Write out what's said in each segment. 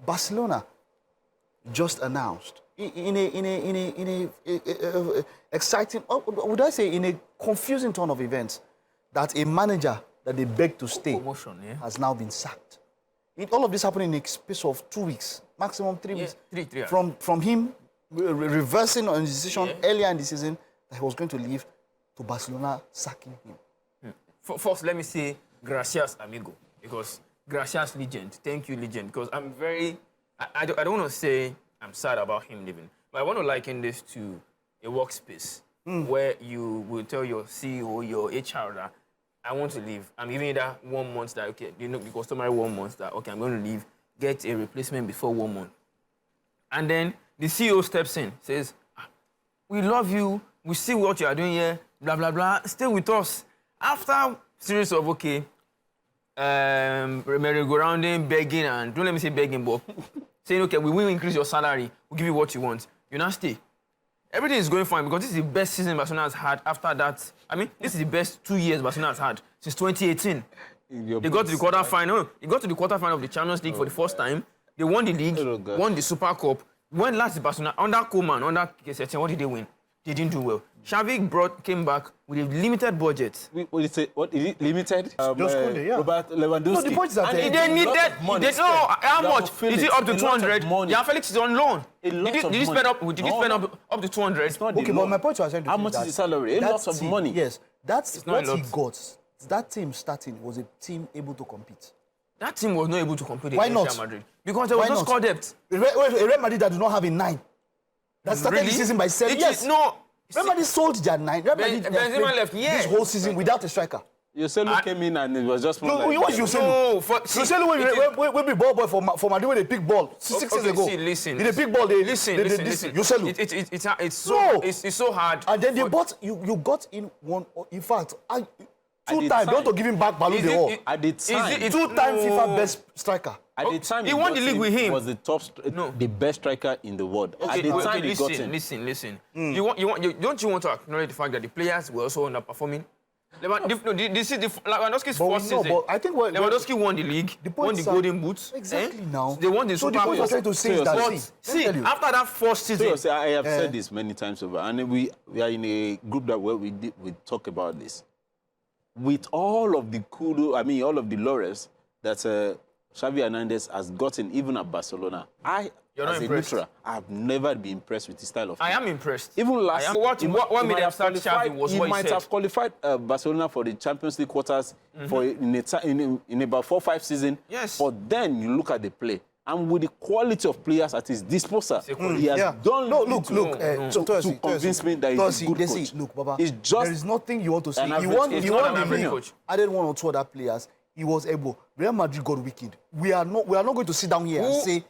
Barcelona just announced in a exciting, would I say, in a confusing turn of events, that a manager that they begged to stay has now been sacked. All of this happened in a space of 2 weeks, maximum 3 weeks. Three. From him reversing on his decision earlier in the season that he was going to leave, to Barcelona sacking him. First, let me say gracias, amigo, because gracias, legend. Thank you, legend, because I'm very... I don't want to say I'm sad about him leaving, but I want to liken this to a workspace where you will tell your CEO, your HR that I want to leave. I'm giving you that 1 month that, okay, you know, the customary 1 month that, okay, I'm going to leave, get a replacement before 1 month. And then the CEO steps in, says, we love you, we see what you are doing here, blah, blah, blah, stay with us. After a series of, okay, merry-go-rounding, begging, and don't let me say begging, but saying, okay, we will increase your salary, we'll give you what you want. You now stay. Everything is going fine because this is the best season Barcelona has had after that. I mean, this is the best 2 years Barcelona has had since 2018. They got to the quarterfinal. They got to the quarterfinal of the Champions League for the first time. They won the league, won the Super Cup. When last Barcelona, under Koeman, under Catalan, what did they win? They didn't do well. Xavi came back with a limited budget. What is it? Limited? Robert Lewandowski. No, the point is that they needed money. How much? Is it up to 200? Yeah, Felix is on loan. Did he spend up to 200? Okay, but my point was saying, how much is the salary? A lot of money. Yes, that's what he got. That team starting was a team able to compete. That team was not able to compete Why against not? Real Madrid because there was no score depth. Real Madrid that do not have a 9. That started the season by 7. Yes. No. Real Madrid sold their 9. Real Madrid Benzema left. Yeah. This whole season without a striker. Yoselu came in and it was just more no, like... What Yoselu? Yoselu when be ball boy for Madrid when they pick ball 6 years ago. Listen. In the big ball, listen. Yoselu. It's so hard. And then they bought, you got in one, in fact, 2 times. They want to give him back Ballon d'Or. At the time. 2-time FIFA best striker. At the time he won the league with him. Was the best striker in the world. Okay, At the time he got him. Listen. Don't you want to acknowledge the fact that the players were also underperforming? This is Lewandowski's first season. But I think Lewandowski won the league, won the Golden Boots. Exactly now. They won the Super Cup. So the point I'm trying to say is that... See, after that first season... So I have said this many times over, and we are in a group that where we talk about this. With all of the all of the laurels that Xavi Hernandez has gotten, even at Barcelona, You're not impressed? neutral, I've never been impressed with his style of play. I am impressed. Even last year, what made him start Xavi was he what he might said. have qualified Barcelona for the Champions League quarters in about 4-5 seasons. Yes. But then you look at the play, and with the quality of players at his disposal, he has done to convince me that he's a good coach. Look, Baba, it's just there is nothing you want to say. He won the league. Added 1 or 2 other players. He was able. Real Madrid got wicked. We are not going to sit down here and say...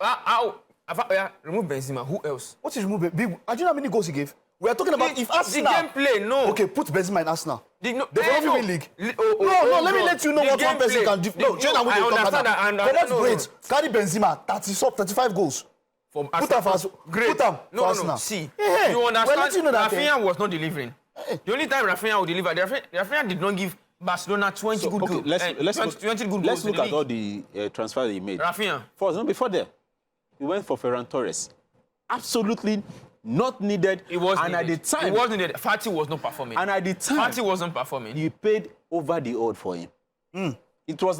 remove Benzema. Who else? What is remove Benzema? Do you know how many goals he gave? We are talking about if Arsenal... The gameplay, no. Okay, put Benzema in Arsenal. They don't win league. No, let me let you know what one person can do. No, I understand that. Great. Carry Benzema, 35 goals. From put him for Arsenal. No. See, you understand Rafinha was not delivering. The only time Rafinha would deliver, Rafinha did not give Barcelona 20 good goals. Let's look at all the transfers he made. Rafinha. Before that, he went for Ferran Torres. Absolutely not needed. It was and needed. At the time, it was needed. Fati was not performing. And at the time, Fati wasn't performing. You paid over the odd for him. It was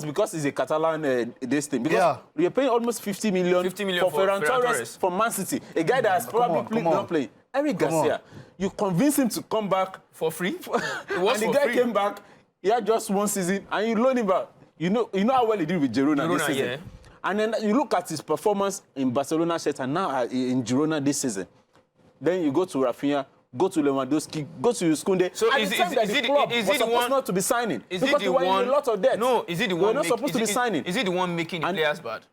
because he's a Catalan this thing. Because you're paying almost 50 million for Ferran Torres from Man City, a guy that has probably not played. Eric Garcia, you convinced him to come back for free. And the guy came back. He had just 1 season, and you loan him back. You know how well he did with Girona this season. Yeah. And then you look at his performance in Barcelona shirt and now in Girona this season. Then you go to Rafinha, go to Lewandowski, go to Yuskunde. So is it the one not to be signing? Is because it the one? In a lot of debt. No, is it the one? We're not supposed to be signing. Is it the one making the players bad?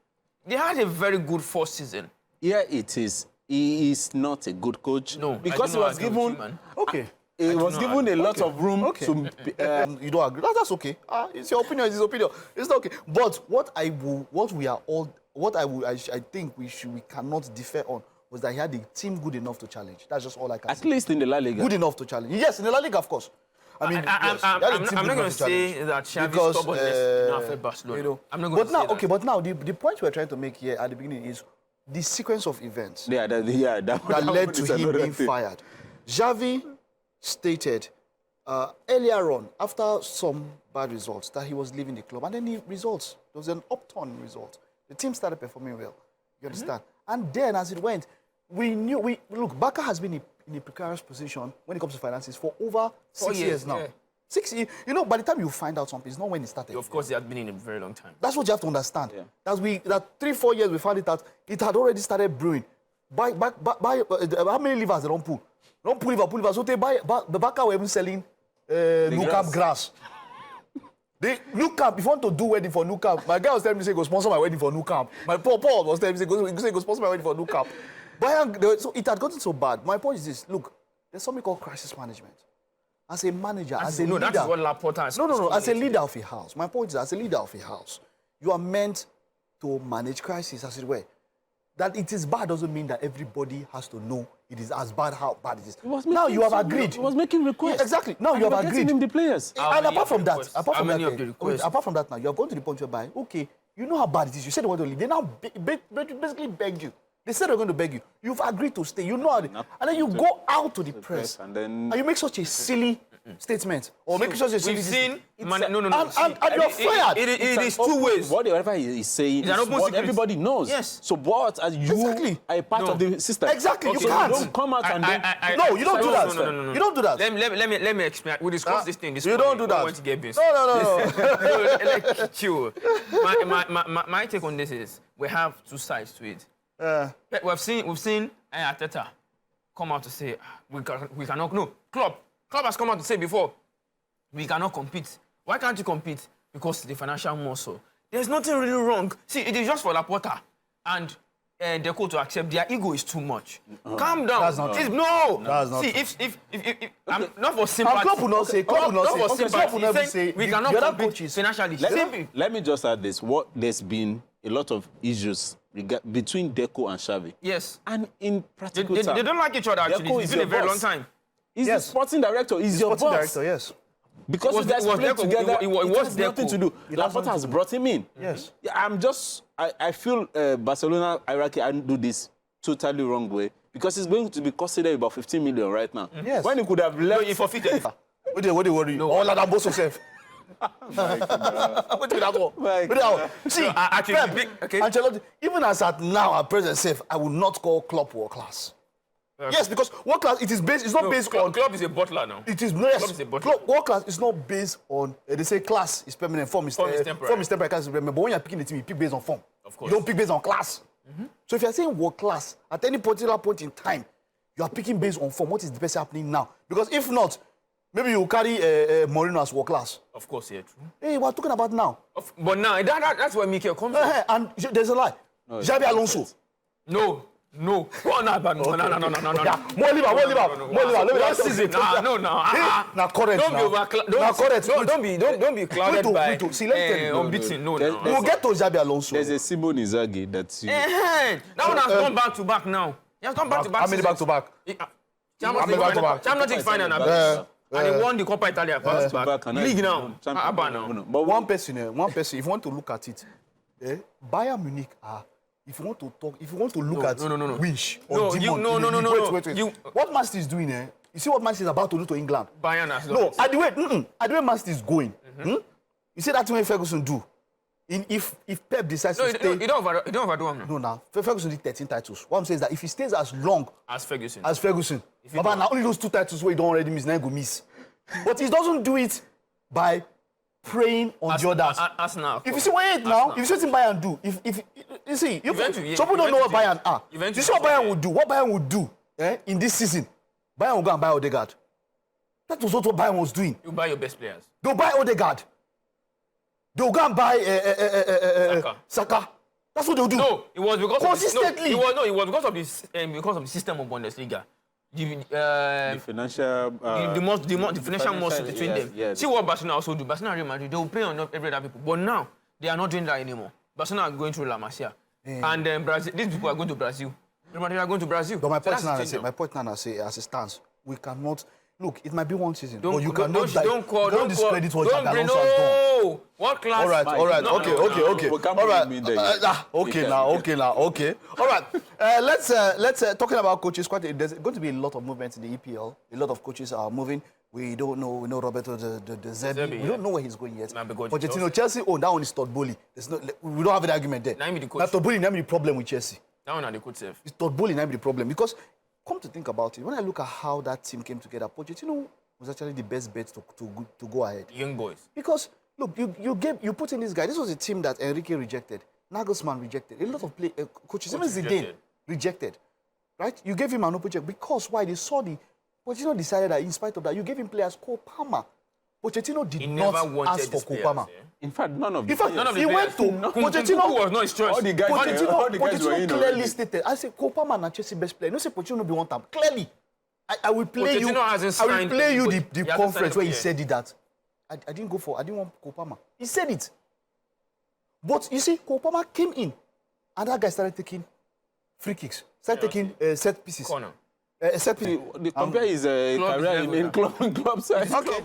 They had a very good first season. Yeah, it is. He is not a good coach. No, because he was given. He was given a lot of room to... you don't agree? That's okay. It's your opinion. It's his opinion. It's not okay. But I think we cannot differ on was that he had a team good enough to challenge. That's just all I can say. At least in the La Liga. Good enough to challenge. Yes, in the La Liga, of course. I mean, yes, I'm that is not going to challenge. say that Xavi's Because, stubbornness did not affect Barcelona. you know, I'm not going but to now, say that. okay, but now the point we're trying to make here at the beginning is the sequence of events that led to is him another being thing. fired. Xavi stated earlier on, after some bad results, that he was leaving the club. And then the results, there was an upturn result. The team started performing well. You understand? And then as it went, look, Barca has been in a precarious position when it comes to finances for over 6 years now. yeah. 6 years. You know, by the time you find out something, it's not when it started. Of course, they have been in a very long time. That's what you have to understand. Yeah. That 3-4 years we found it out, it had already started brewing. By how many livers they don't pull? Don't pull liver. So the Barca were even selling new camp grass. The new camp, if you want to do wedding for new camp, my guy was telling me, say, go sponsor my wedding for new camp. My Paul was telling me, say, go sponsor my wedding for new camp. So it had gotten so bad. My point is this, look, there's something called crisis management. As a manager, as a leader. That is what Laporta is. No. As a leader of a house, my point is, as a leader of a house, you are meant to manage crisis, as it were. That it is bad doesn't mean that everybody has to know it is as bad how bad it is. Now you have agreed. He was making requests. Yeah, exactly. Now you have agreed. Getting him the players. And apart from that, Apart from that, now you have gone to the point whereby, okay, you know how bad it is. You said you want to leave. They now basically begged you. They said they're going to beg you. You've agreed to stay. You know how. And then you go out to the press and you make such a silly statement or make such a silly. We've seen. No. And you're fired. It is two ways. Whatever he is saying is what secret. Everybody knows. Yes. So what as you are a part of the system. Exactly. Okay, You can't. don't come out and then. No, you don't do that. No. You don't do that. Let me explain. We discussed this thing. You don't do that. Want to get busy. No. Like, chill. My take on this is we have two sides to it. We've seen Arteta come out to say we cannot. No, Klopp has come out to say before we cannot compete. Why can't you compete? Because the financial muscle. There's nothing really wrong. See, it is just for Laporta and Deco to accept their ego is too much. Calm down. That's not true. No. That's not See, true. if I'm not for sympathy. Klopp will not say. Klopp will never say. We The cannot other compete coaches. financially. Let me just add this. There's been a lot of issues between Deco and Xavi. Yes. And in practical They terms, don't like each other, actually. Deco It's is been a your very long boss. time. He's Yes. the sporting director. He's your Sporting boss. director, yes. Because Was you guys Deco- play together, it it was has nothing Deco. to do. It has Laporta nothing has to do. brought him in. Yes. Yeah, I feel Barcelona hierarchy and do this totally wrong way because it's going to be costing them about 15 million right now. Yes. When he could have No, left. he forfeited. What do you worry? No. All that boss yourself. What do that one? My But see, actually, Pep, okay. Ancelotti, even as at now, at present safe, I will not call Klopp world class. Yes, because world class, it is based. It's not based on. Club is a butler now. It is yes. Klopp is a butler. World class is not based on. They say class is permanent, form is temporary. Form is temporary. Class is permanent. But when you're picking the team, you pick based on form. Of course. You don't pick based on class. So if you're saying world class at any particular point in time, you are picking based on form. What is the best happening now? Because if not, maybe you carry Mourinho as world class. Of course, yeah, true. Hey, we're talking about now. But now, that's where Mikel comes from. And there's a lie. Xabi Alonso. No. Oh, no. Yeah, more liver. Last season, no. Now correct. Don't be clouded by See, let me tell you. unbeaten. No. We'll get to Xabi Alonso. There's a Simone Inzaghi that you. That one has gone back to back now. He has gone back to back. How many back to back? Champions League final. And he won the Coppa Italia back to back. League now. But one person, if you want to look at it, Bayern Munich are. If you want to look at Wish or Demon, wait. What Man City is doing, you see what Man City is about to do to England? Bayern has No, at the way Man City is going, you see that thing Ferguson do? If Pep decides to stay... You don't overdo him now. No, now. Ferguson did 13 titles. What I'm saying is that if he stays as long As Ferguson. Baba, now only those 2 titles where he don't already miss, now he go miss. But he doesn't do it by preying on the others. Arsenal. If you see what now, if you see what Bayern do, if you see, some people don't know what Bayern are. You see what Bayern would do? What Bayern would do in this season? Bayern will go and buy Odegaard. That was what Bayern was doing. You buy your best players. They'll buy Odegaard. They'll go and buy Saka. That's what they'll do. No, it was because consistently. It was because of the system of Bundesliga. The financial. The financial muscle between them. Yes. See what Barcelona also do. Barcelona and Real Madrid, they will play on every other people. But now, they are not doing that anymore. Barcelona are going through La Masia. And Brazil, these people are going to Brazil. Real Madrid are going to Brazil. But my point now, as it stands, we cannot. look, it might be one season, Don't but you don't cannot don't discredit what don't Xabi bring Alonso has done. no. What class? All right, No, okay. We can't All right, put him in there. okay. All right, let's talking about coaches. There's going to be a lot of movement in the EPL. A lot of coaches are moving. We don't know. We know Roberto De Zerbi. We don't know where he's going yet. Pochettino, Chelsea. Oh, that one is Todd Bowley. We don't have an argument there. Now the coach. Now Todd Bowley, now the problem with Chelsea. That one the coach self. It's Todd Bowley, now the problem because come to think about it, when I look at how that team came together, Pochettino was actually the best bet to go ahead. Young boys. Because look, you put in this guy. This was a team that Enrique rejected, Nagelsmann rejected, a lot of coaches, even Zidane rejected, right? You gave him an open check because why? They saw the Pochettino decided that in spite of that, you gave him players Cole Palmer. Pochettino did not ask for Cole Palmer. In fact, none of the he went to Pochettino. Was not his choice. All the guys were Pochettino in clearly already. stated, I said, Cole Palmer and Chelsea best player. No, say Pochettino be one time. Clearly, I will play you. Pochettino hasn't I will signed play you anybody. the He conference hasn't where he signed said it that I didn't want Cole Palmer. He said it. But you see, Cole Palmer came in, and that guy started taking free kicks, started taking set pieces. Corner. Set pieces. Compare his career in club side. Okay.